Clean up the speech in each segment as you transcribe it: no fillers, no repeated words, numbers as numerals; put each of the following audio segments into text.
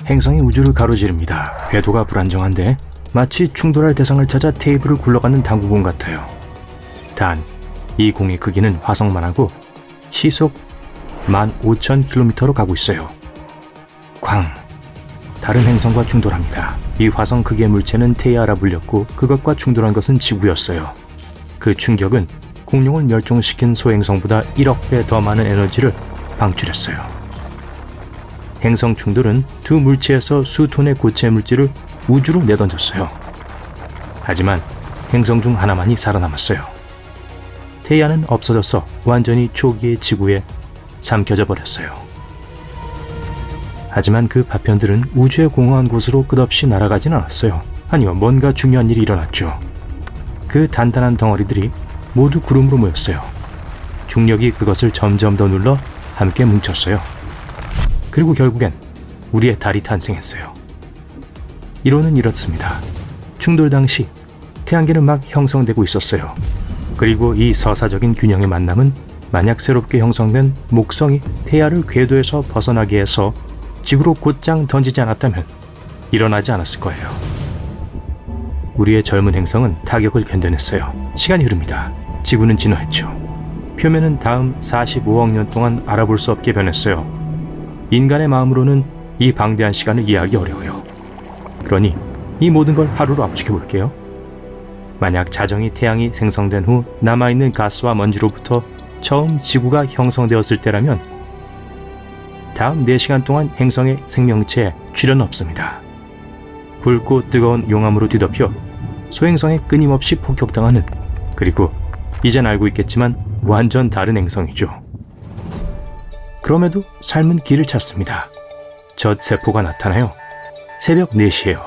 행성이 우주를 가로지릅니다. 궤도가 불안정한데 마치 충돌할 대상을 찾아 테이블을 굴러가는 당구공 같아요. 단, 이 공의 크기는 화성만 하고 시속 15,000km로 가고 있어요. 쾅! 다른 행성과 충돌합니다. 이 화성 크기의 물체는 테이아라 불렸고 그것과 충돌한 것은 지구였어요. 그 충격은 공룡을 멸종시킨 소행성보다 1억 배 더 많은 에너지를 방출했어요. 행성 충돌은 두 물체에서 수톤의 고체 물질을 우주로 내던졌어요. 하지만 행성 중 하나만이 살아남았어요. 테이아는 없어져서 완전히 초기의 지구에 삼켜져 버렸어요. 하지만 그 파편들은 우주의 공허한 곳으로 끝없이 날아가진 않았어요. 아니요, 뭔가 중요한 일이 일어났죠. 그 단단한 덩어리들이 모두 구름으로 모였어요. 중력이 그것을 점점 더 눌러 함께 뭉쳤어요. 그리고 결국엔 우리의 달이 탄생했어요. 이론은 이렇습니다. 충돌 당시 태양계는 막 형성되고 있었어요. 그리고 이 서사적인 균형의 만남은 만약 새롭게 형성된 목성이 태아를 궤도에서 벗어나게 해서 지구로 곧장 던지지 않았다면 일어나지 않았을 거예요. 우리의 젊은 행성은 타격을 견뎌냈어요. 시간이 흐릅니다. 지구는 진화했죠. 표면은 다음 45억 년 동안 알아볼 수 없게 변했어요. 인간의 마음으로는 이 방대한 시간을 이해하기 어려워요. 그러니 이 모든 걸 하루로 압축해 볼게요. 만약 자정이 태양이 생성된 후 남아있는 가스와 먼지로부터 처음 지구가 형성되었을 때라면 다음 4시간 동안 행성의 생명체에 출현 없습니다. 붉고 뜨거운 용암으로 뒤덮여 소행성에 끊임없이 폭격당하는, 그리고 이젠 알고 있겠지만 완전 다른 행성이죠. 그럼에도 삶은 길을 찾습니다. 첫 세포가 나타나요. 새벽 4시예요.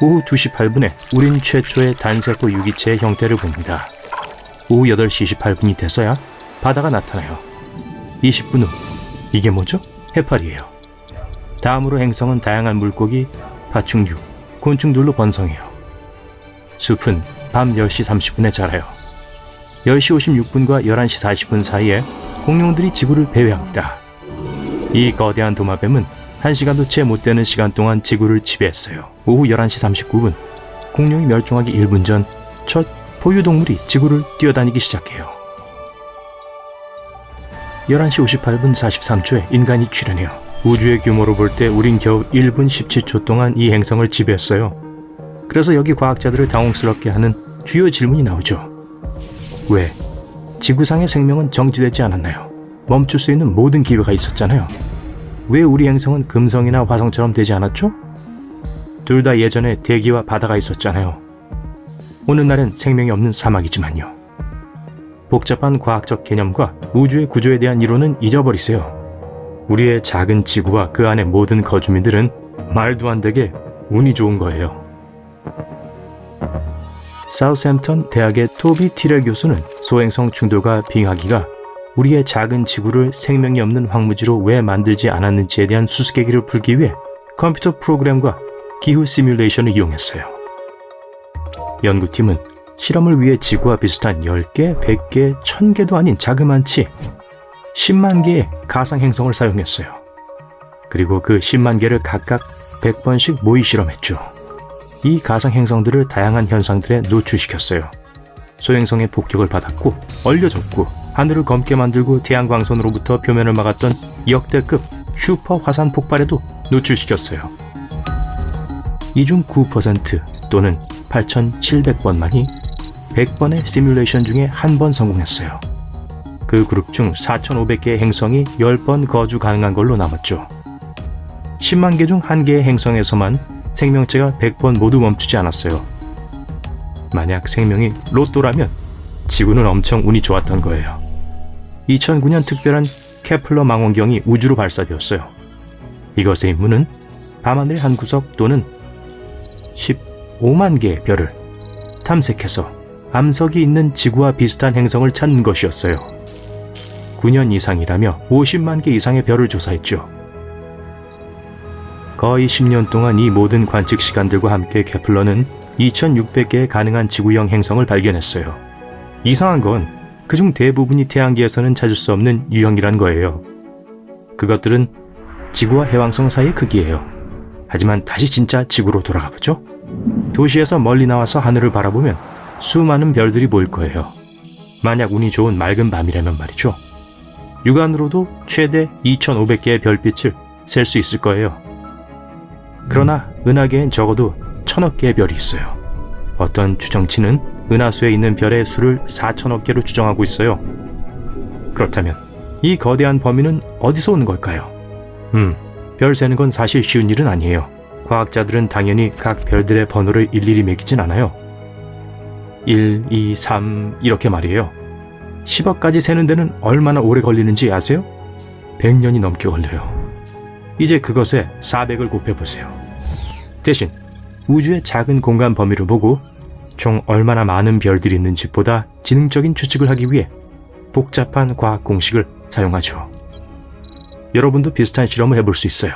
오후 2시 8분에 우린 최초의 단세포 유기체의 형태를 봅니다. 오후 8시 28분이 돼서야 바다가 나타나요. 20분 후, 이게 뭐죠? 해파리예요. 다음으로 행성은 다양한 물고기, 파충류, 곤충들로 번성해요. 숲은 밤 10시 30분에 자라요. 10시 56분과 11시 40분 사이에 공룡들이 지구를 배회합니다. 이 거대한 도마뱀은 1시간도 채 못 되는 시간 동안 지구를 지배했어요. 오후 11시 39분, 공룡이 멸종하기 1분 전 첫 포유동물이 지구를 뛰어다니기 시작해요. 11시 58분 43초에 인간이 출현해요. 우주의 규모로 볼 때 우린 겨우 1분 17초 동안 이 행성을 지배했어요. 그래서 여기 과학자들을 당혹스럽게 하는 주요 질문이 나오죠. 왜? 지구상의 생명은 정지되지 않았나요? 멈출 수 있는 모든 기회가 있었잖아요. 왜 우리 행성은 금성이나 화성처럼 되지 않았죠? 둘 다 예전에 대기와 바다가 있었잖아요. 오늘날엔 생명이 없는 사막이지만요. 복잡한 과학적 개념과 우주의 구조에 대한 이론은 잊어버리세요. 우리의 작은 지구와 그 안의 모든 거주민들은 말도 안 되게 운이 좋은 거예요. 사우샘턴 대학의 토비 티렐 교수는 소행성 충돌과 빙하기가 우리의 작은 지구를 생명이 없는 황무지로 왜 만들지 않았는지에 대한 수수께끼를 풀기 위해 컴퓨터 프로그램과 기후 시뮬레이션을 이용했어요. 연구팀은 실험을 위해 지구와 비슷한 10개, 100개, 1000개도 아닌 자그만치 10만 개의 가상행성을 사용했어요. 그리고 그 10만 개를 각각 100번씩 모의 실험했죠. 이 가상행성들을 다양한 현상들에 노출시켰어요. 소행성의 폭격을 받았고 얼려졌고 하늘을 검게 만들고 태양광선으로부터 표면을 막았던 역대급 슈퍼 화산 폭발에도 노출시켰어요. 이 중 9% 또는 8,700번만이 100번의 시뮬레이션 중에 한 번 성공했어요. 그 그룹 중 4,500개의 행성이 10번 거주 가능한 걸로 남았죠. 10만 개 중 1개의 행성에서만 생명체가 100번 모두 멈추지 않았어요. 만약 생명이 로또라면 지구는 엄청 운이 좋았던 거예요. 2009년 특별한 케플러 망원경이 우주로 발사되었어요. 이것의 임무는 밤하늘의 한 구석 또는 15만 개의 별을 탐색해서 암석이 있는 지구와 비슷한 행성을 찾는 것이었어요. 9년 이상이라며 50만 개 이상의 별을 조사했죠. 거의 10년 동안 이 모든 관측 시간들과 함께 케플러는 2600개의 가능한 지구형 행성을 발견했어요. 이상한 건 그중 대부분이 태양계에서는 찾을 수 없는 유형이란 거예요. 그것들은 지구와 해왕성 사이의 크기예요. 하지만 다시 진짜 지구로 돌아가 보죠. 도시에서 멀리 나와서 하늘을 바라보면 수많은 별들이 보일 거예요. 만약 운이 좋은 맑은 밤이라면 말이죠. 육안으로도 최대 2,500개의 별빛을 셀 수 있을 거예요. 그러나 은하계엔 적어도 1,000억 개의 별이 있어요. 어떤 추정치는 은하수에 있는 별의 수를 4,000억 개로 추정하고 있어요. 그렇다면 이 거대한 범위는 어디서 오는 걸까요? 별 세는 건 사실 쉬운 일은 아니에요. 과학자들은 당연히 각 별들의 번호를 일일이 매기진 않아요. 1, 2, 3 이렇게 말이에요. 10억까지 세는 데는 얼마나 오래 걸리는지 아세요? 100년이 넘게 걸려요. 이제 그것에 400을 곱해보세요. 대신 우주의 작은 공간 범위를 보고 총 얼마나 많은 별들이 있는지 보다 지능적인 추측을 하기 위해 복잡한 과학 공식을 사용하죠. 여러분도 비슷한 실험을 해볼 수 있어요.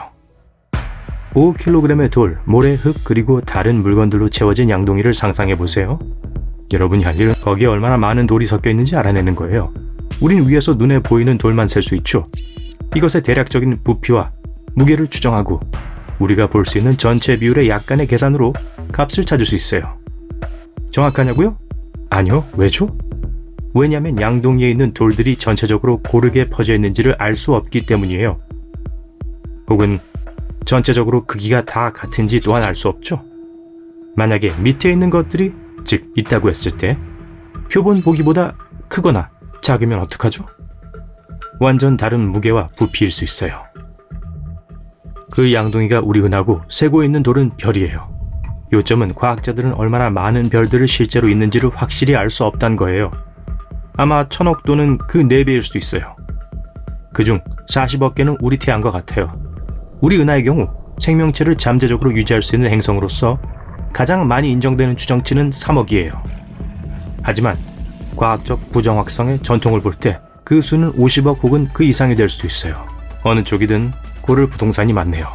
5kg의 돌, 모래, 흙 그리고 다른 물건들로 채워진 양동이를 상상해보세요. 여러분이 할 일은 거기에 얼마나 많은 돌이 섞여 있는지 알아내는 거예요. 우린 위에서 눈에 보이는 돌만 셀 수 있죠. 이것의 대략적인 부피와 무게를 추정하고 우리가 볼 수 있는 전체 비율의 약간의 계산으로 값을 찾을 수 있어요. 정확하냐고요? 아니요. 왜죠? 왜냐하면 양동이에 있는 돌들이 전체적으로 고르게 퍼져 있는지를 알 수 없기 때문이에요. 혹은 전체적으로 크기가 다 같은지 또한 알 수 없죠. 만약에 밑에 있는 것들이 즉 있다고 했을 때 표본 보기보다 크거나 작으면 어떡하죠? 완전 다른 무게와 부피일 수 있어요. 그 양동이가 우리 은하고 세고 있는 돌은 별이에요. 요점은 과학자들은 얼마나 많은 별들을 실제로 있는지를 확실히 알 수 없다는 거예요. 아마 1,000억 또는 그 4배일 수도 있어요. 그중 40억 개는 우리 태양과 같아요. 우리 은하의 경우 생명체를 잠재적으로 유지할 수 있는 행성으로서 가장 많이 인정되는 추정치는 3억이에요. 하지만 과학적 부정확성의 전통을 볼 때 그 수는 50억 혹은 그 이상이 될 수도 있어요. 어느 쪽이든 고를 부동산이 많네요.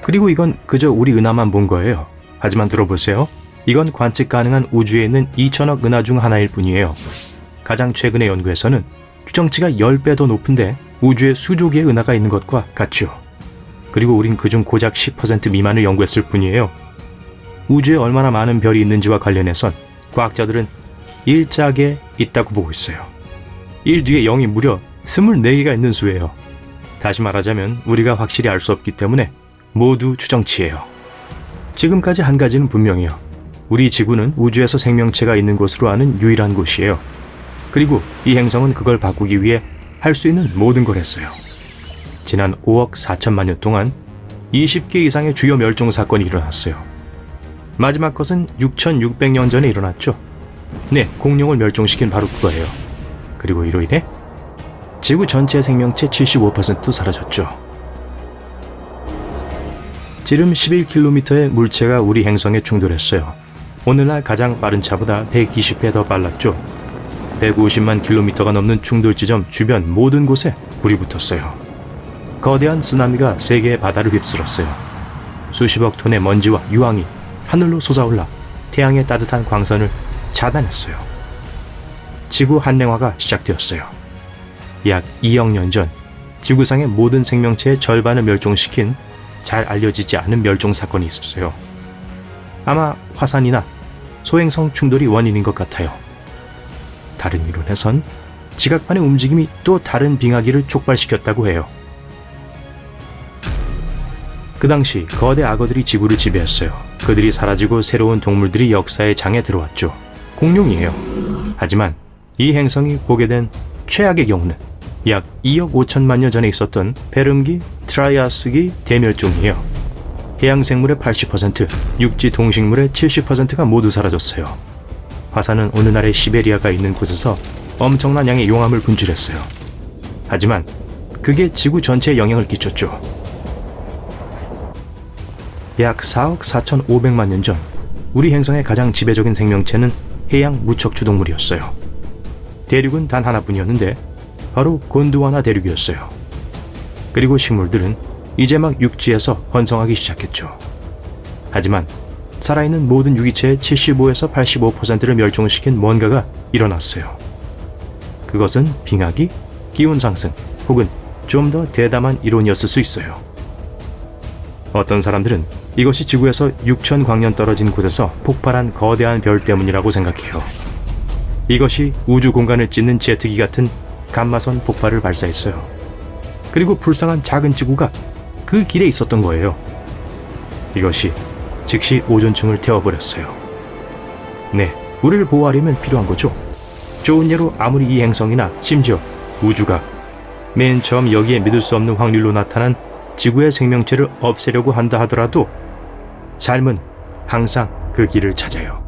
그리고 이건 그저 우리 은하만 본 거예요. 하지만 들어보세요. 이건 관측 가능한 우주에 있는 2천억 은하 중 하나일 뿐이에요. 가장 최근의 연구에서는 추정치가 10배 더 높은데 우주에 수조 개의 은하가 있는 것과 같죠. 그리고 우린 그중 고작 10% 미만을 연구했을 뿐이에요. 우주에 얼마나 많은 별이 있는지와 관련해선 과학자들은 1짝에 있다고 보고 있어요. 1 뒤에 0이 무려 24개가 있는 수예요. 다시 말하자면 우리가 확실히 알 수 없기 때문에 모두 추정치예요. 지금까지 한 가지는 분명해요. 우리 지구는 우주에서 생명체가 있는 곳으로 아는 유일한 곳이에요. 그리고 이 행성은 그걸 바꾸기 위해 할 수 있는 모든 걸 했어요. 지난 5억 4천만 년 동안 20개 이상의 주요 멸종 사건이 일어났어요. 마지막 것은 6,600년 전에 일어났죠. 네, 공룡을 멸종시킨 바로 그거예요. 그리고 이로 인해 지구 전체 생명체 75%도 사라졌죠. 지름 11km의 물체가 우리 행성에 충돌했어요. 오늘날 가장 빠른 차보다 120배 더 빨랐죠. 150만 킬로미터가 넘는 충돌 지점 주변 모든 곳에 불이 붙었어요. 거대한 쓰나미가 세계의 바다를 휩쓸었어요. 수십억 톤의 먼지와 유황이 하늘로 솟아올라 태양의 따뜻한 광선을 차단했어요. 지구 한랭화가 시작되었어요. 약 2억 년 전 지구상의 모든 생명체의 절반을 멸종시킨 잘 알려지지 않은 멸종 사건이 있었어요. 아마 화산이나 소행성 충돌이 원인인 것 같아요. 다른 이론에선 지각판의 움직임이 또 다른 빙하기를 촉발시켰다고 해요. 그 당시 거대 악어들이 지구를 지배했어요. 그들이 사라지고 새로운 동물들이 역사의 장에 들어왔죠. 공룡이에요. 하지만 이 행성이 보게 된 최악의 경우는 약 2억 5천만 년 전에 있었던 베름기 트라이아스기 대멸종이에요. 해양 생물의 80%, 육지 동식물의 70%가 모두 사라졌어요. 화산은 오늘날의 시베리아가 있는 곳에서 엄청난 양의 용암을 분출했어요. 하지만 그게 지구 전체에 영향을 끼쳤죠. 약 4억 4,500만 년 전 우리 행성의 가장 지배적인 생명체는 해양 무척추동물이었어요. 대륙은 단 하나뿐이었는데 바로 곤드와나 대륙이었어요. 그리고 식물들은 이제 막 육지에서 번성하기 시작했죠. 하지만 살아있는 모든 유기체의 75에서 85%를 멸종시킨 뭔가가 일어났어요. 그것은 빙하기, 기온 상승 혹은 좀 더 대담한 이론이었을 수 있어요. 어떤 사람들은 이것이 지구에서 6,000광년 떨어진 곳에서 폭발한 거대한 별 때문이라고 생각해요. 이것이 우주 공간을 찢는 제트기 같은 감마선 폭발을 발사했어요. 그리고 불쌍한 작은 지구가 그 길에 있었던 거예요. 이것이 즉시 오존층을 태워버렸어요. 네, 우리를 보호하려면 필요한 거죠. 좋은 예로 아무리 이 행성이나 심지어 우주가 맨 처음 여기에 믿을 수 없는 확률로 나타난 지구의 생명체를 없애려고 한다 하더라도 삶은 항상 그 길을 찾아요.